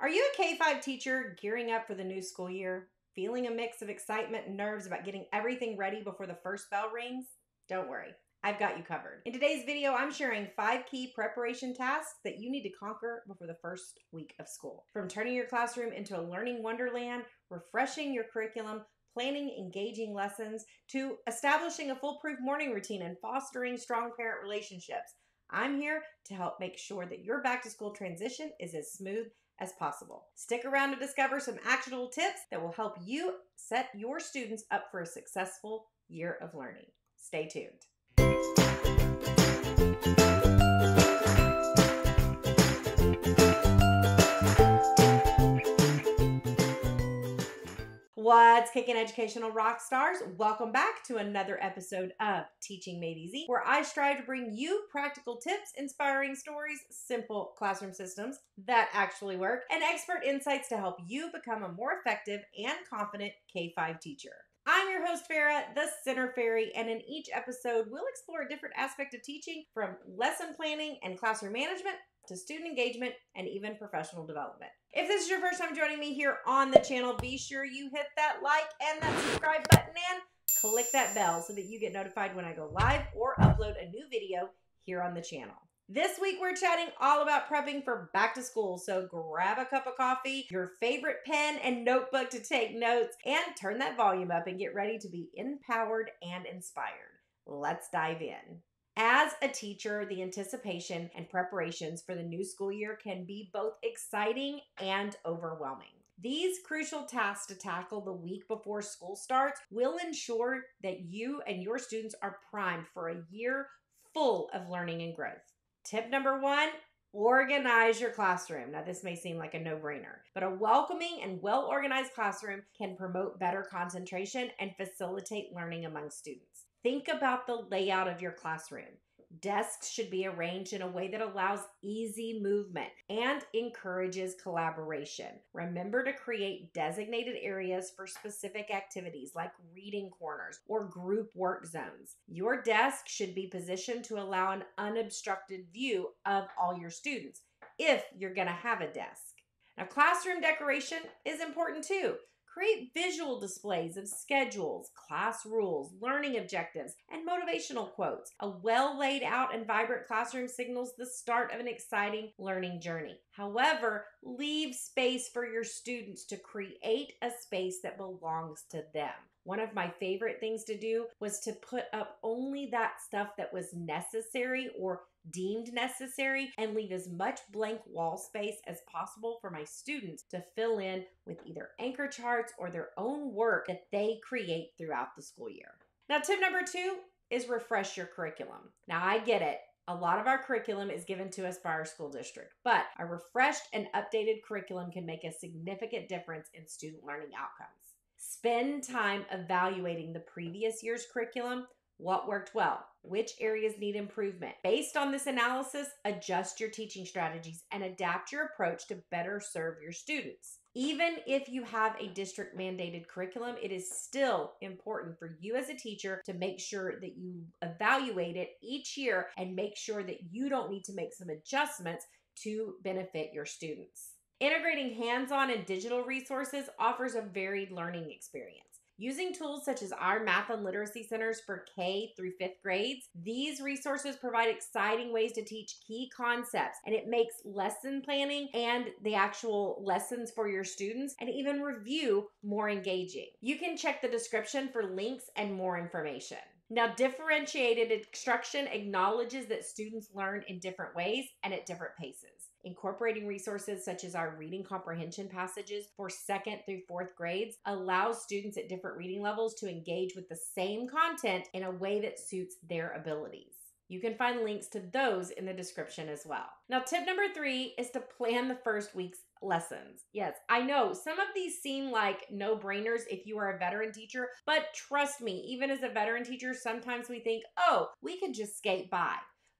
Are you a K-5 teacher gearing up for the new school year? Feeling a mix of excitement and nerves about getting everything ready before the first bell rings? Don't worry, I've got you covered. In today's video, I'm sharing 5 key preparation tasks that you need to conquer before the first week of school. From turning your classroom into a learning wonderland, refreshing your curriculum, planning engaging lessons, to establishing a foolproof morning routine and fostering strong parent relationships. I'm here to help make sure that your back-to-school transition is as smooth as possible. Stick around to discover some actionable tips that will help you set your students up for a successful year of learning. Stay tuned. What's kicking, educational rock stars? Welcome back to another episode of Teaching Made Easy, where I strive to bring you practical tips, inspiring stories, simple classroom systems that actually work, and expert insights to help you become a more effective and confident K-5 teacher. I'm your host, Farah, the Center Fairy, and in each episode, we'll explore a different aspect of teaching, from lesson planning and classroom management to student engagement and even professional development. If this is your first time joining me here on the channel, be sure you hit that like and that subscribe button and click that bell so that you get notified when I go live or upload a new video here on the channel. This week, we're chatting all about prepping for back to school, so grab a cup of coffee, your favorite pen and notebook to take notes, and turn that volume up and get ready to be empowered and inspired. Let's dive in. As a teacher, the anticipation and preparations for the new school year can be both exciting and overwhelming. These crucial tasks to tackle the week before school starts will ensure that you and your students are primed for a year full of learning and growth. Tip number 1, organize your classroom. Now, this may seem like a no-brainer, but a welcoming and well-organized classroom can promote better concentration and facilitate learning among students. Think about the layout of your classroom. Desks should be arranged in a way that allows easy movement and encourages collaboration. Remember to create designated areas for specific activities like reading corners or group work zones. Your desk should be positioned to allow an unobstructed view of all your students, if you're going to have a desk. Now, classroom decoration is important too. Create visual displays of schedules, class rules, learning objectives, and motivational quotes. A well laid out and vibrant classroom signals the start of an exciting learning journey. However, leave space for your students to create a space that belongs to them. One of my favorite things to do was to put up only that stuff that was necessary or deemed necessary and leave as much blank wall space as possible for my students to fill in with either anchor charts or their own work that they create throughout the school year. Now, tip number 2 is refresh your curriculum. Now, I get it. A lot of our curriculum is given to us by our school district, but a refreshed and updated curriculum can make a significant difference in student learning outcomes. Spend time evaluating the previous year's curriculum. What worked well? Which areas need improvement? Based on this analysis, adjust your teaching strategies and adapt your approach to better serve your students. Even if you have a district mandated curriculum, it is still important for you as a teacher to make sure that you evaluate it each year and make sure that you don't need to make some adjustments to benefit your students. Integrating hands-on and digital resources offers a varied learning experience. Using tools such as our Math and Literacy Centers for K through 5th grades, these resources provide exciting ways to teach key concepts, and it makes lesson planning and the actual lessons for your students and even review more engaging. You can check the description for links and more information. Now, differentiated instruction acknowledges that students learn in different ways and at different paces. Incorporating resources such as our reading comprehension passages for 2nd through 4th grades allows students at different reading levels to engage with the same content in a way that suits their abilities. You can find links to those in the description as well. Now, tip number 3 is to plan the first week's lessons. Yes, I know some of these seem like no-brainers if you are a veteran teacher, but trust me, even as a veteran teacher, sometimes we think, oh, we could just skate by.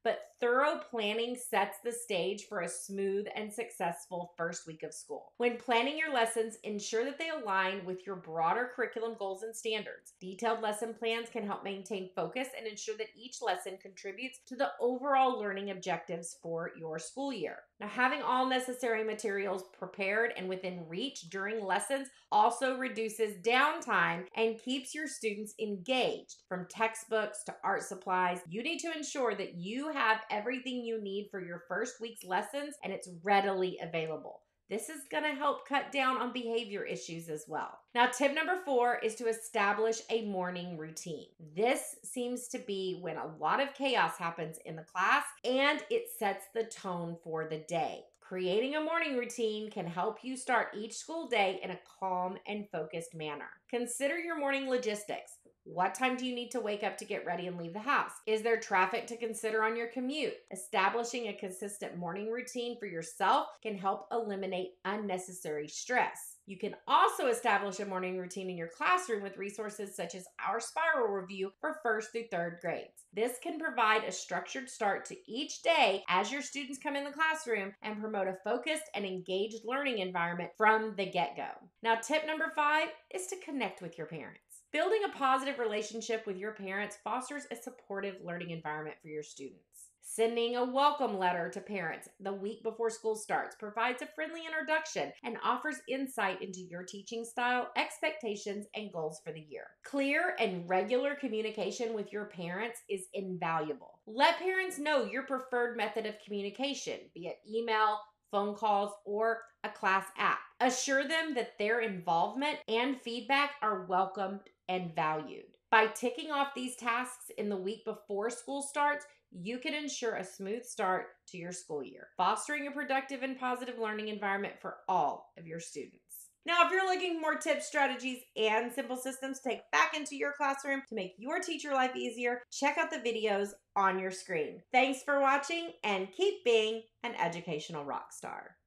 But thorough planning sets the stage for a smooth and successful first week of school. When planning your lessons, ensure that they align with your broader curriculum goals and standards. Detailed lesson plans can help maintain focus and ensure that each lesson contributes to the overall learning objectives for your school year. Now, having all necessary materials prepared and within reach during lessons also reduces downtime and keeps your students engaged. From textbooks to art supplies, you need to ensure that you have everything you need for your first week's lessons and it's readily available. This is going to help cut down on behavior issues as well. Now, tip number 4 is to establish a morning routine. This seems to be when a lot of chaos happens in the class and it sets the tone for the day. Creating a morning routine can help you start each school day in a calm and focused manner. Consider your morning logistics. What time do you need to wake up to get ready and leave the house? Is there traffic to consider on your commute? Establishing a consistent morning routine for yourself can help eliminate unnecessary stress. You can also establish a morning routine in your classroom with resources such as our spiral review for 1st through 3rd grades. This can provide a structured start to each day as your students come in the classroom and promote a focused and engaged learning environment from the get-go. Now, tip number 5 is to connect with your parents. Building a positive relationship with your parents fosters a supportive learning environment for your students. Sending a welcome letter to parents the week before school starts provides a friendly introduction and offers insight into your teaching style, expectations, and goals for the year. Clear and regular communication with your parents is invaluable. Let parents know your preferred method of communication, be it email, phone calls, or a class app. Assure them that their involvement and feedback are welcomed and valued. By ticking off these tasks in the week before school starts, you can ensure a smooth start to your school year, fostering a productive and positive learning environment for all of your students. Now, if you're looking for more tips, strategies, and simple systems to take back into your classroom to make your teacher life easier, check out the videos on your screen. Thanks for watching and keep being an educational rock star.